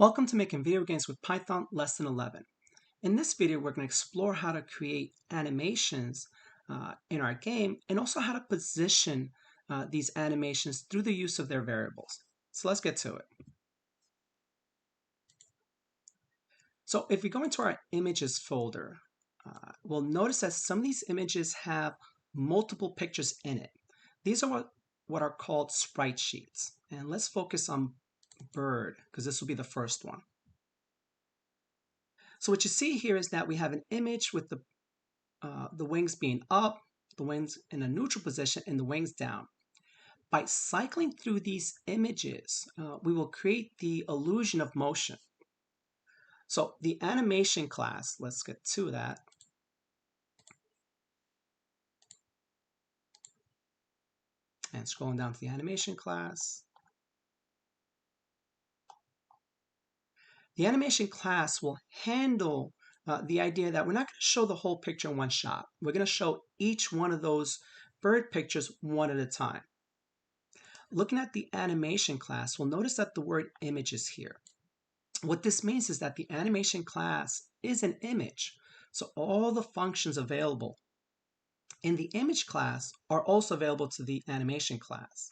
Welcome to Making Video Games with Python Lesson 11. In this video, we're going to explore how to create animations in our game and also how to position these animations through the use of their variables. So let's get to it. So if we go into our images folder, we'll notice that some of these images have multiple pictures in it. These are what are called sprite sheets. And let's focus on bird because this will be the first one. So what you see here is that we have an image with the wings being up, the wings in a neutral position, and the wings down. By cycling through these images, we will create the illusion of motion. So the animation class, let's get to that. And scrolling down to the animation class. The animation class will handle the idea that we're not going to show the whole picture in one shot. We're going to show each one of those bird pictures one at a time. Looking at the animation class, we'll notice that the word image is here. What this means is that the animation class is an image. So all the functions available in the image class are also available to the animation class.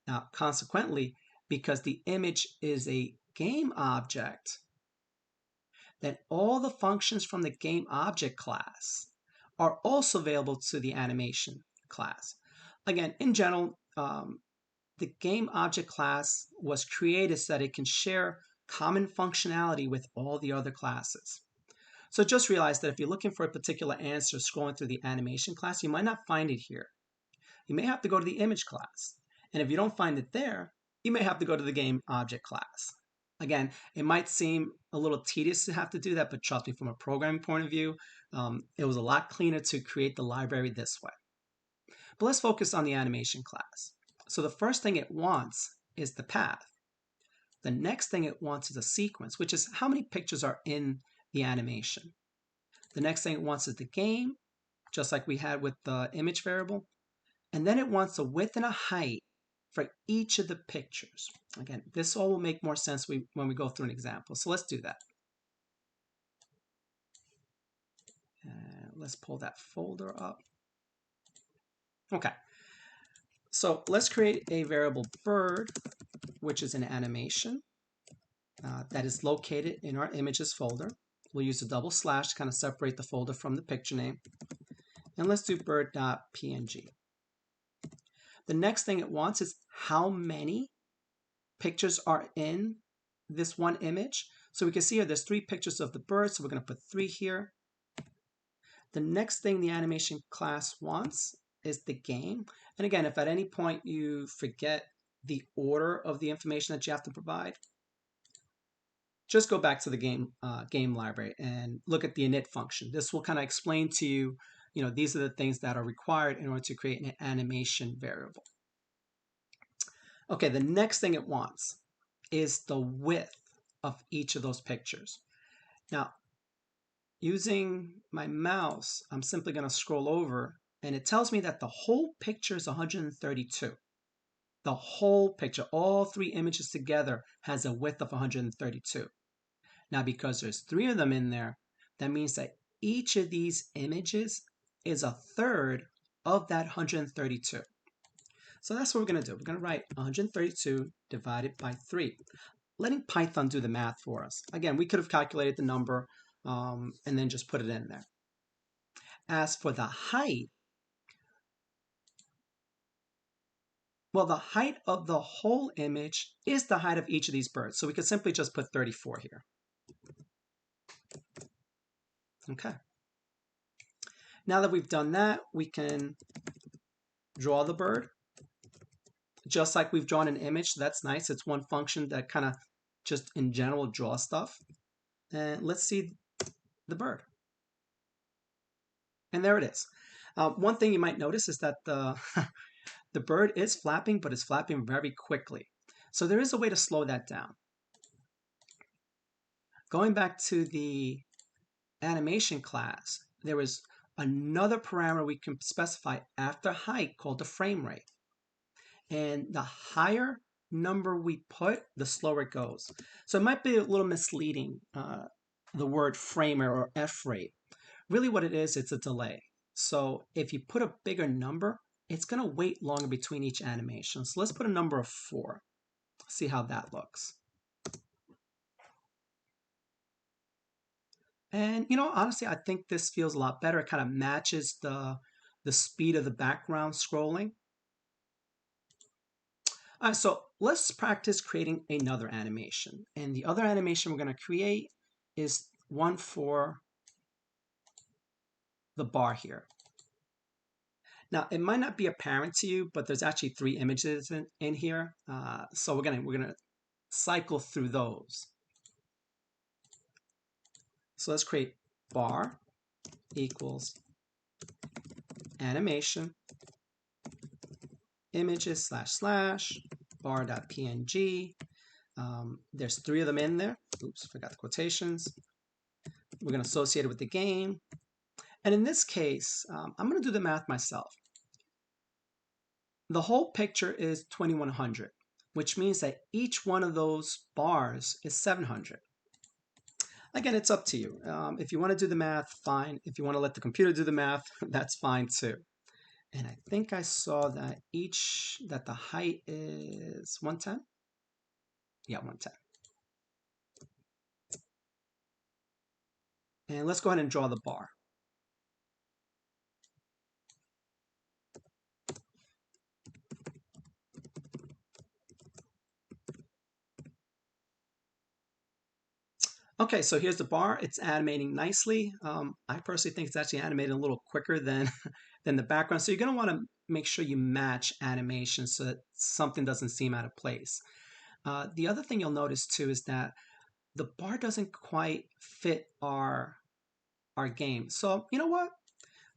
Now, consequently, because the image is a game object, then all the functions from the game object class are also available to the animation class. Again, in general, the game object class was created so that it can share common functionality with all the other classes. So just realize that if you're looking for a particular answer scrolling through the animation class, you might not find it here. You may have to go to the image class. And if you don't find it there, you may have to go to the game object class. Again, it might seem a little tedious to have to do that, but trust me, from a programming point of view, it was a lot cleaner to create the library this way. But let's focus on the animation class. So the first thing it wants is the path. The next thing it wants is a sequence, which is how many pictures are in the animation. The next thing it wants is the game, just like we had with the image variable. And then it wants a width and a height for each of the pictures. Again, this all will make more sense when we go through an example. So let's do that. Let's pull that folder up. Okay. So let's create a variable bird, which is an animation that is located in our images folder. We'll use a double slash to kind of separate the folder from the picture name. And let's do bird.png. The next thing it wants is how many pictures are in this one image. So we can see here there's 3 pictures of the bird, so we're going to put 3 here. The next thing the animation class wants is the game. And again, if at any point you forget the order of the information that you have to provide, just go back to the game library and look at the init function. This will kind of explain to you, these are the things that are required in order to create an animation variable. Okay, the next thing it wants is the width of each of those pictures. Now, using my mouse, I'm simply going to scroll over, and it tells me that the whole picture is 132. The whole picture, all 3 images together, has a width of 132. Now, because there's 3 of them in there, that means that each of these images is a third of that 132. So that's what we're going to do. We're going to write 132 divided by 3, letting Python do the math for us. Again, we could have calculated the number and then just put it in there. As for the height, well, the height of the whole image is the height of each of these birds. So we could simply just put 34 here. Okay. Now that we've done that, we can draw the bird. Just like we've drawn an image, so that's nice. It's one function that kind of just in general draws stuff. And let's see the bird. And there it is. One thing you might notice is that the bird is flapping, but it's flapping very quickly. So there is a way to slow that down. Going back to the animation class, there is another parameter we can specify after height called the frame rate. And the higher number we put, the slower it goes. So it might be a little misleading, the word framer or F rate. Really what it is, it's a delay. So if you put a bigger number, it's going to wait longer between each animation. So let's put a number of 4. See how that looks. And honestly, I think this feels a lot better. It kind of matches the speed of the background scrolling. All right, so let's practice creating another animation. And the other animation we're going to create is one for the bar here. Now, it might not be apparent to you, but there's actually 3 images in here. So we're gonna cycle through those. So let's create bar equals animation images / bar.png. There's 3 of them in there. Oops, forgot the quotations. We're going to associate it with the game. And in this case, I'm going to do the math myself. The whole picture is 2100, which means that each one of those bars is 700. Again, it's up to you. If you want to do the math, fine. If you want to let the computer do the math, that's fine too. And I think I saw that that the height is 110. Yeah, 110. And let's go ahead and draw the bar. Okay, so here's the bar. It's animating nicely. I personally think it's actually animated a little quicker than, than the background. So you're going to want to make sure you match animation so that something doesn't seem out of place. The other thing you'll notice too is that the bar doesn't quite fit our game. So you know what?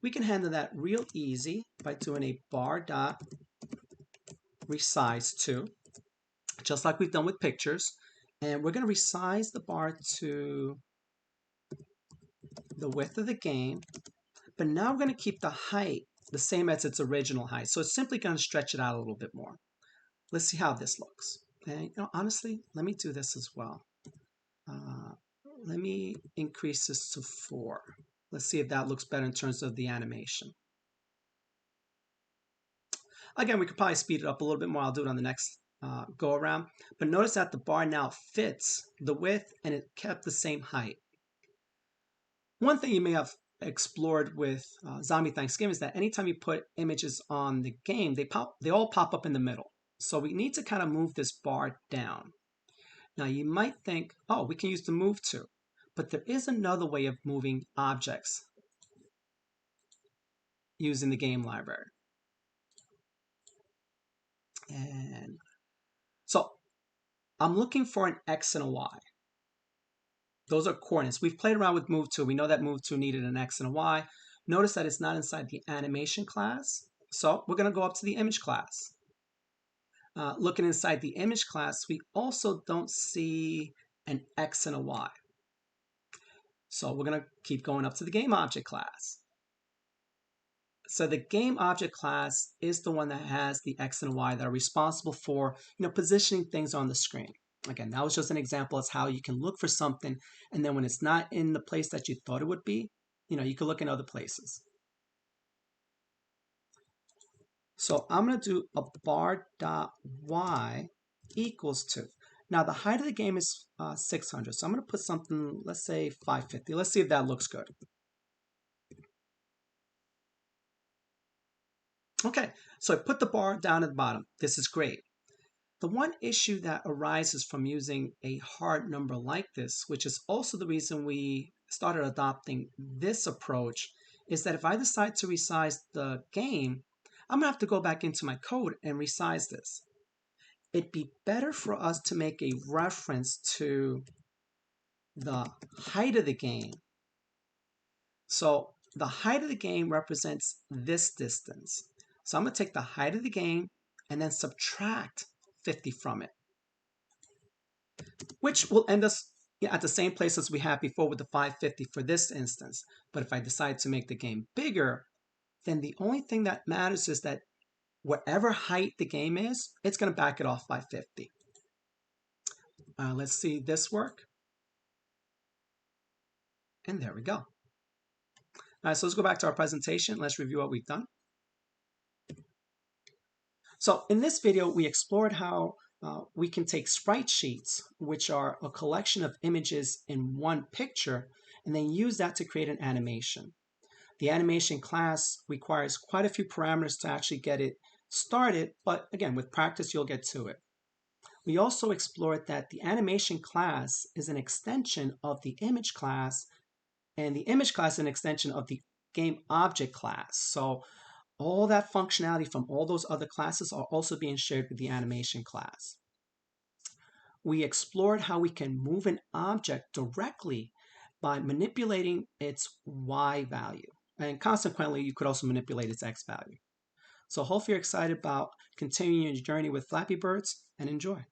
We can handle that real easy by doing a bar dot resize to, just like we've done with pictures. And we're going to resize the bar to the width of the game, but now we're going to keep the height the same as its original height. So it's simply going to stretch it out a little bit more. Let's see how this looks. And honestly, let me do this as well. Let me increase this to 4. Let's see if that looks better in terms of the animation. Again, we could probably speed it up a little bit more. I'll do it on the next go around. But notice that the bar now fits the width and it kept the same height. One thing you may have explored with Zombie Thanksgiving is that anytime you put images on the game, they all pop up in the middle. So we need to kind of move this bar down. Now you might think, oh, we can use the move to, but there is another way of moving objects using the game library. And so I'm looking for an X and a Y. Those are coordinates. We've played around with move to. We know that move to needed an X and a Y. Notice that it's not inside the animation class. So we're going to go up to the image class. Looking inside the image class, we also don't see an X and a Y. So we're going to keep going up to the game object class. So the game object class is the one that has the X and Y that are responsible for positioning things on the screen. Again, that was just an example of how you can look for something, and then when it's not in the place that you thought it would be, you can look in other places. So I'm going to do a bar.y equals 2. Now the height of the game is 600, so I'm going to put something, let's say 550. Let's see if that looks good. Okay, so I put the bar down at the bottom. This is great. The one issue that arises from using a hard number like this, which is also the reason we started adopting this approach, is that if I decide to resize the game, I'm going to have to go back into my code and resize this. It'd be better for us to make a reference to the height of the game. So the height of the game represents this distance. So I'm going to take the height of the game and then subtract 50 from it, which will end us at the same place as we had before with the 550 for this instance. But if I decide to make the game bigger, then the only thing that matters is that whatever height the game is, it's going to back it off by 50. Let's see this work. And there we go. All right, so let's go back to our presentation. Let's review what we've done. So in this video, we explored how we can take sprite sheets, which are a collection of images in one picture, and then use that to create an animation. The animation class requires quite a few parameters to actually get it started, but again, with practice, you'll get to it. We also explored that the animation class is an extension of the image class, and the image class is an extension of the game object class. So all that functionality from all those other classes are also being shared with the animation class. We explored how we can move an object directly by manipulating its Y value. And consequently, you could also manipulate its X value. So hopefully you're excited about continuing your journey with Flappy Birds, and enjoy.